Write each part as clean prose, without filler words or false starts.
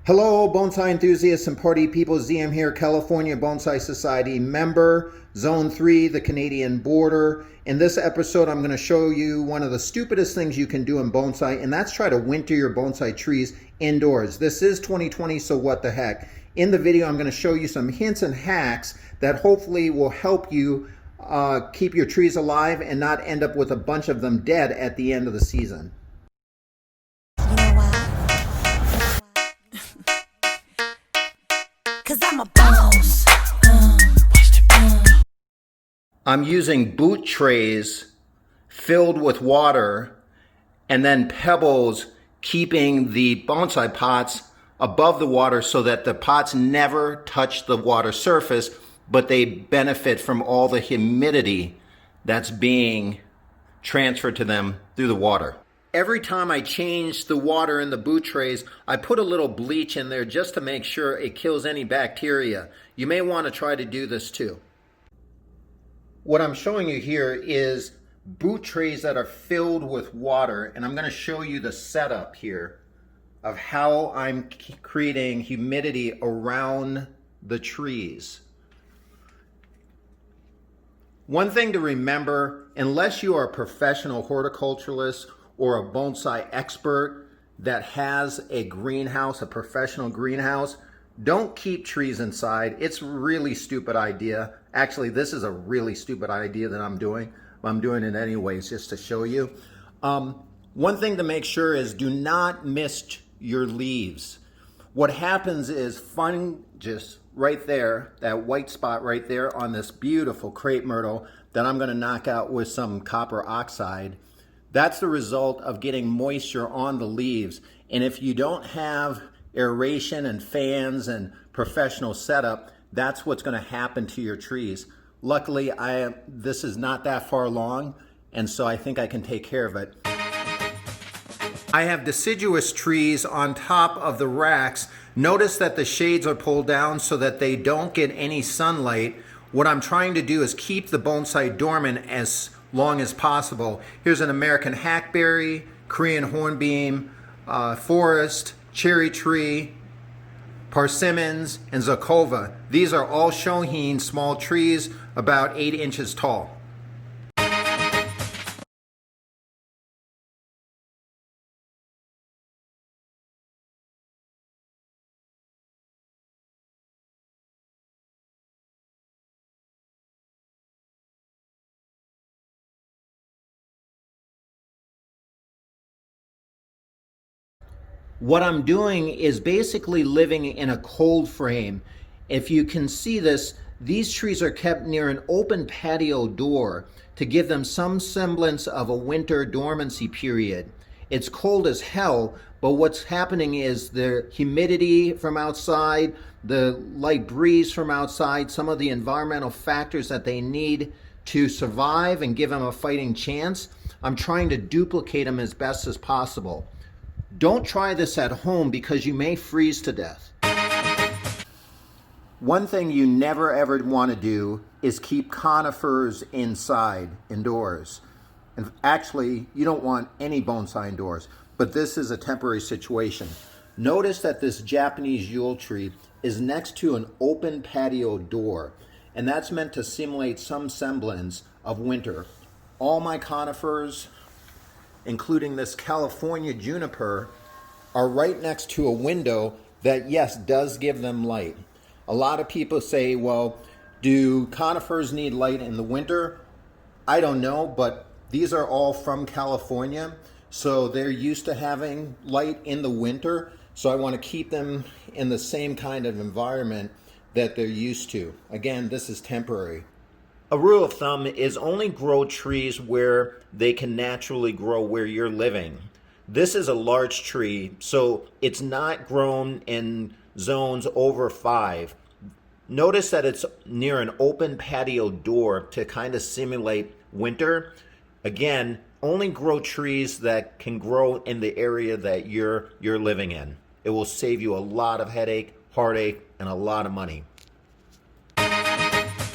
Hello, bonsai enthusiasts and party people. ZM here, California Bonsai Society member, Zone 3, the Canadian border. In this episode, I'm going to show you one of the stupidest things you can do in bonsai, and that's try to winter your bonsai trees indoors. This is 2020, so what the heck. In the video, I'm going to show you some hints and hacks that hopefully will help you keep your trees alive and not end up with a bunch of them dead at the end of the season. Cause I'm a boss. I'm using boot trays filled with water and then pebbles keeping the bonsai pots above the water so that the pots never touch the water surface, but they benefit from all the humidity that's being transferred to them through the water. Every time I change the water in the boot trays, I put a little bleach in there just to make sure it kills any bacteria. You may want to try to do this too. What I'm showing you here is boot trays that are filled with water, and I'm going to show you the setup here of how I'm creating humidity around the trees. One thing to remember, unless you are a professional horticulturalist or a bonsai expert that has a greenhouse, a professional greenhouse, don't keep trees inside. It's a really stupid idea. Actually, this is a really stupid idea that I'm doing. I'm doing it anyways just to show you. One thing to make sure is do not mist your leaves. What happens is fungus right there, that white spot right there on this beautiful crepe myrtle that I'm going to knock out with some copper oxide, that's the result of getting moisture on the leaves. And if you don't have aeration and fans and professional setup, that's what's going to happen to your trees. Luckily, this is not that far along, and so I think I can take care of it. I have deciduous trees on top of the racks. Notice that the shades are pulled down so that they don't get any sunlight. What I'm trying to do is keep the bonsai dormant as long as possible. Here's an American hackberry, Korean hornbeam, forest, cherry tree, persimmons, and zakova. These are all shohin small trees about 8 inches tall. What I'm doing is basically living in a cold frame. If you can see this, these trees are kept near an open patio door to give them some semblance of a winter dormancy period. It's cold as hell, but what's happening is the humidity from outside, the light breeze from outside, some of the environmental factors that they need to survive and give them a fighting chance, I'm trying to duplicate them as best as possible. Don't try this at home because you may freeze to death. One thing you never ever want to do is keep conifers indoors. And actually, you don't want any bonsai indoors, but this is a temporary situation. Notice that this Japanese Yule tree is next to an open patio door, and that's meant to simulate some semblance of winter. All my conifers, including this California juniper, are right next to a window that, yes, does give them light. A lot of people say, well, do conifers need light in the winter? I don't know, but these are all from California, so they're used to having light in the winter, so I want to keep them in the same kind of environment that they're used to. Again, this is temporary. A rule of thumb is only grow trees where they can naturally grow where you're living. This is a large tree, so it's not grown in zones over 5. Notice that it's near an open patio door to kind of simulate winter. Again, only grow trees that can grow in the area that you're living in. It will save you a lot of headache, heartache, and a lot of money.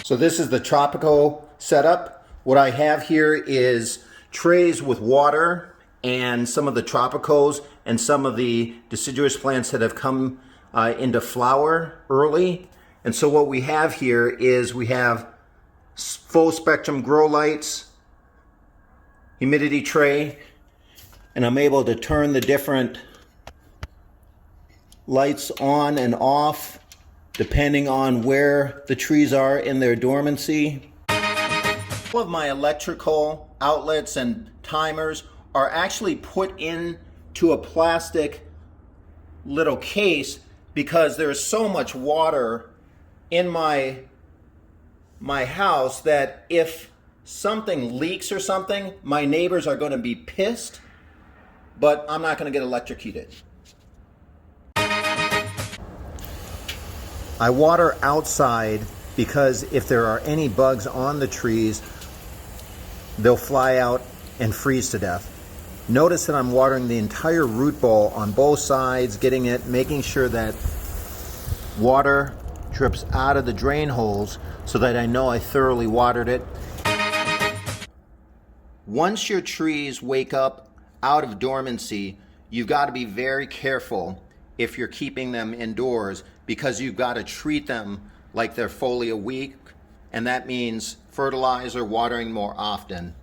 So this is the tropical setup. What I have here is trays with water and some of the tropicals and some of the deciduous plants that have come into flower early. And so what we have here is we have full spectrum grow lights, humidity tray, and I'm able to turn the different lights on and off depending on where the trees are in their dormancy. All of my electrical outlets and timers are actually put into a plastic little case because there's so much water in my house that if something leaks or something, my neighbors are going to be pissed, but I'm not going to get electrocuted. I water outside because if there are any bugs on the trees, they'll fly out and freeze to death. Notice that I'm watering the entire root ball on both sides, making sure that water drips out of the drain holes so that I know I thoroughly watered it. Once your trees wake up out of dormancy, you've got to be very careful if you're keeping them indoors, because you've got to treat them like they're foliar weak, and that means fertilizer, watering more often.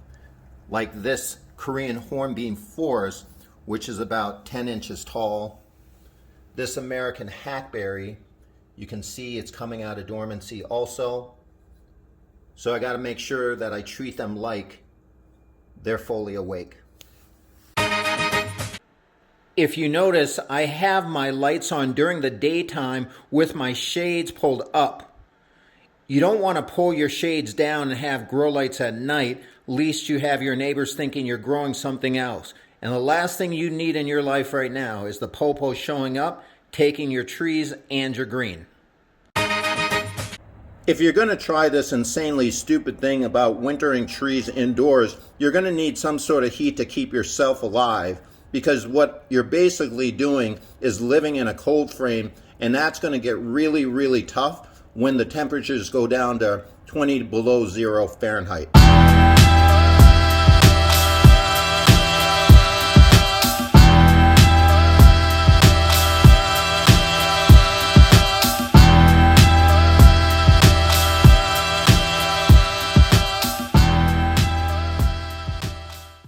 Like this Korean hornbeam forest, which is about 10 inches tall. This American hackberry, you can see it's coming out of dormancy also. So I got to make sure that I treat them like they're fully awake. If you notice, I have my lights on during the daytime with my shades pulled up. You don't want to pull your shades down and have grow lights at night, lest you have your neighbors thinking you're growing something else. And the last thing you need in your life right now is the popo showing up, taking your trees and your green. If you're going to try this insanely stupid thing about wintering trees indoors, you're going to need some sort of heat to keep yourself alive, because what you're basically doing is living in a cold frame, and that's going to get really, really tough when the temperatures go down to 20 below 0 Fahrenheit.